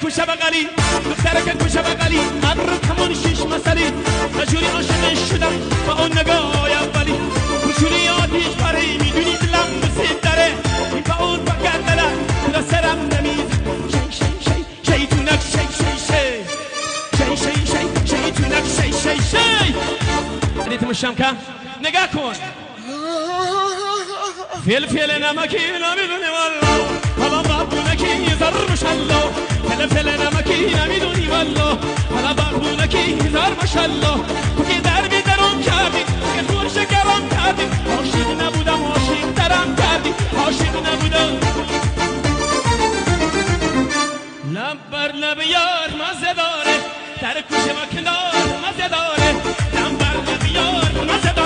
کوشه بغلی دخترک کوشه بغلی قدر کمان شیش مسئلی نجوری عاشق شدم با اون نگاه اولی کوچولی آتیش پاره میدونی دلم بسید داره این با اون فقط دلم را سرم نمیز شیطونک شیطونک شی ریتم الشمکه نگاه کن فلفل نمکی نمیدونی والا حالا بابونکی زر مشالله فلفل نمکی نمیدونی والا حالا بابونکی زر مشالله تو که در بیدرم کردی که خور شکرم کردی عاشق نبودم عاشق درم کردی عاشق نبودم لب بر لب یار مزه داره در کوچه و کنار مزه داره لب بر لب یار مزه